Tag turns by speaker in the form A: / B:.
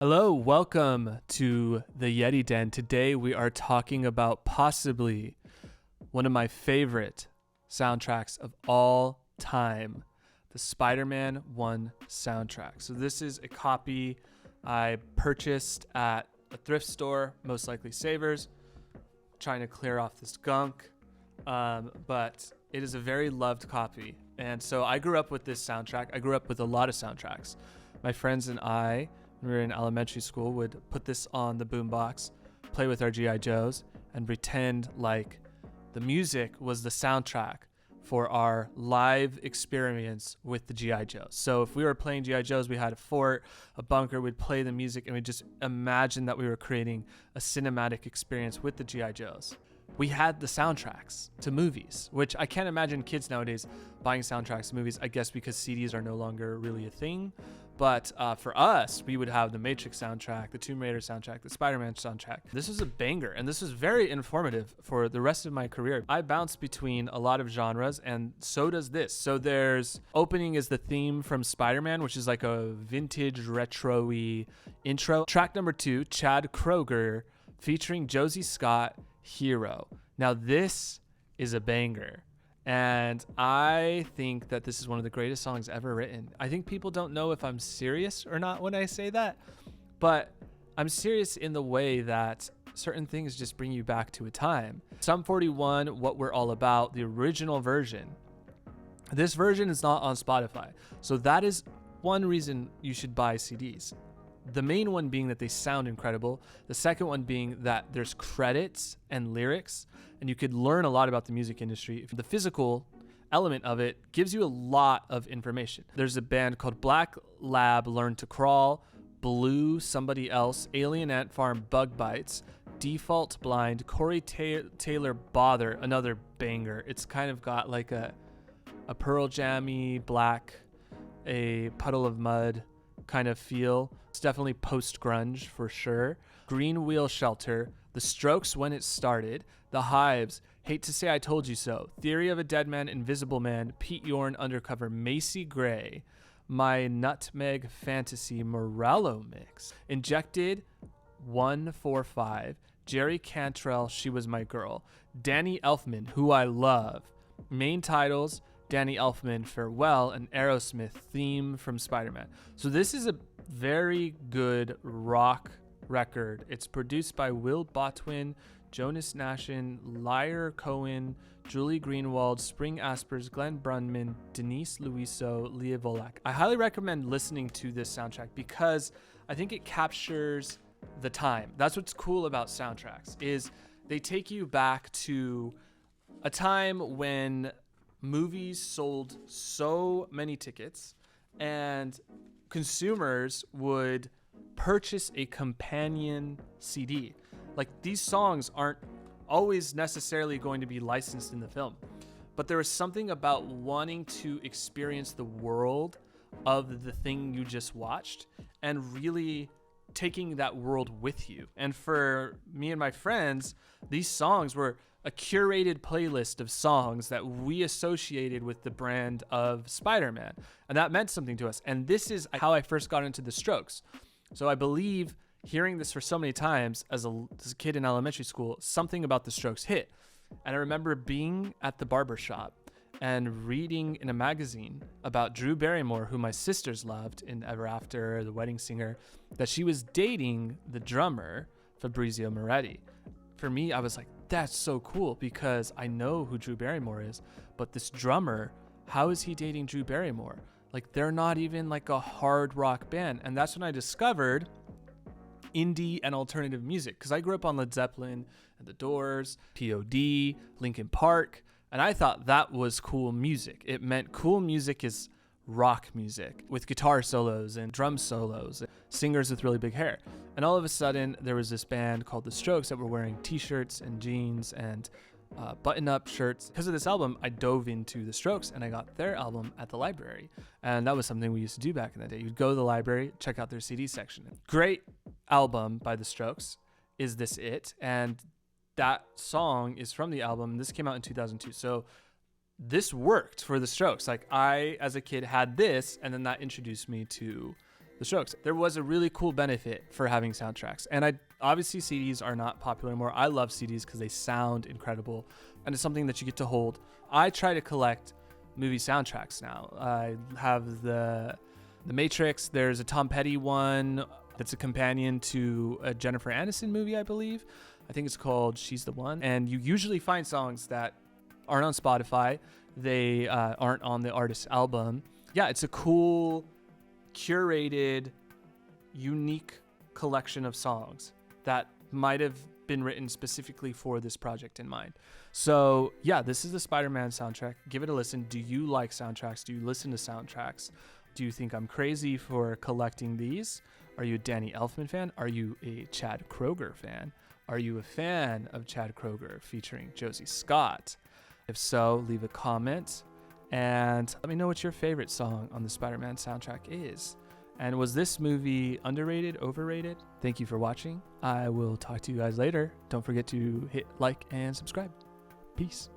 A: Hello, welcome to the Yeti Den. Today we are talking about possibly one of my favorite soundtracks of all time, the Spider-Man 1 soundtrack. So this is a copy I purchased at a thrift store, most likely Savers, trying to clear off this gunk, but it is a very loved copy. And so I grew up with this soundtrack. I grew up with a lot of soundtracks. My friends and I, when we were in elementary school, would put this on the boombox, play with our G.I. Joes, and pretend like the music was the soundtrack for our live experience with the G.I. Joes. So if we were playing G.I. Joes, we had a fort, a bunker, we'd play the music, and we'd just imagine that we were creating a cinematic experience with the G.I. Joes. We had the soundtracks to movies, which I can't imagine kids nowadays buying soundtracks to movies, I guess because CDs are no longer really a thing. But for us, we would have the Matrix soundtrack, the Tomb Raider soundtrack, the Spider-Man soundtrack. This was a banger, and this was very informative for the rest of my career. I bounced between a lot of genres, and so does this. So there's opening is the theme from Spider-Man, which is like a vintage retro-y intro. Track number 2, Chad Kroeger, featuring Josie Scott, Hero. Now this is a banger. And I think that this is one of the greatest songs ever written. I think people don't know if I'm serious or not when I say that, but I'm serious in the way that certain things just bring you back to a time. Sum 41, What We're All About, the original version. This version is not on Spotify. So that is one reason you should buy CDs. The main one being that they sound incredible. The second one being that there's credits and lyrics, and you could learn a lot about the music industry. The physical element of it gives you a lot of information. There's a band called Black Lab Learn to Crawl, Blue, Somebody Else, Alien Ant Farm, Bug Bites, Default Blind, Corey Taylor Bother, another banger. It's kind of got like a Pearl Jammy, Black, a Puddle of Mud kind of feel. It's definitely post-grunge for sure. Green Wheel Shelter, The Strokes When It Started, The Hives, Hate to Say I Told You So, Theory of a Dead Man, Invisible Man, Pete Yorn Undercover, Macy Gray, My Nutmeg Fantasy Morello Mix, Injected 145, Jerry Cantrell, She Was My Girl, Danny Elfman, Who I Love, main titles, Danny Elfman, Farewell, and Aerosmith theme from Spider-Man. So this is a very good rock record. It's produced by Will Botwin, Jonas Nashin, Lyre Cohen, Julie Greenwald, Spring Aspers, Glenn Brunman, Denise Luiso, Leah Volak. I highly recommend listening to this soundtrack because I think it captures the time. That's what's cool about soundtracks, is they take you back to a time when movies sold so many tickets and consumers would purchase a companion CD. Like, these songs aren't always necessarily going to be licensed in the film, but there is something about wanting to experience the world of the thing you just watched and really taking that world with you. And for me and my friends, these songs were a curated playlist of songs that we associated with the brand of Spider-Man. And that meant something to us. And this is how I first got into the Strokes. So I believe hearing this for so many times as a kid in elementary school, something about the Strokes hit. And I remember being at the barber shop and reading in a magazine about Drew Barrymore, who my sisters loved in Ever After, The Wedding Singer, that she was dating the drummer, Fabrizio Moretti. For me, I was like, that's so cool because I know who Drew Barrymore is, but this drummer, how is he dating Drew Barrymore? Like, they're not even like a hard rock band. And that's when I discovered indie and alternative music, because I grew up on Led Zeppelin and The Doors, POD, Linkin Park, and I thought that was cool music. It meant cool music is rock music with guitar solos and drum solos, singers with really big hair. And all of a sudden, there was this band called The Strokes that were wearing t-shirts and jeans and button-up shirts. Because of this album, I dove into The Strokes and I got their album at the library. And that was something we used to do back in the day. You'd go to the library, check out their CD section. Great album by The Strokes, Is This It? And that song is from the album. This came out in 2002. So this worked for The Strokes. Like, I, as a kid, had this, and then that introduced me to The Strokes. There was a really cool benefit for having soundtracks. And obviously CDs are not popular anymore. I love CDs because they sound incredible and it's something that you get to hold. I try to collect movie soundtracks now. I have the Matrix. There's a Tom Petty one that's a companion to a Jennifer Aniston movie, I believe. I think it's called She's the One. And you usually find songs that aren't on Spotify. They aren't on the artist's album. Yeah, it's a cool, curated, unique collection of songs that might have been written specifically for this project in mind. So yeah, this is the Spider-Man soundtrack. Give it a listen. Do you like soundtracks? Do you listen to soundtracks? Do you think I'm crazy for collecting these? Are you a Danny Elfman fan? Are you a Chad Kroeger fan? Are you a fan of Chad Kroeger featuring Josie Scott? If so, leave a comment and let me know what your favorite song on the Spider-Man soundtrack is. And was this movie underrated, overrated? Thank you for watching. I will talk to you guys later. Don't forget to hit like and subscribe. Peace.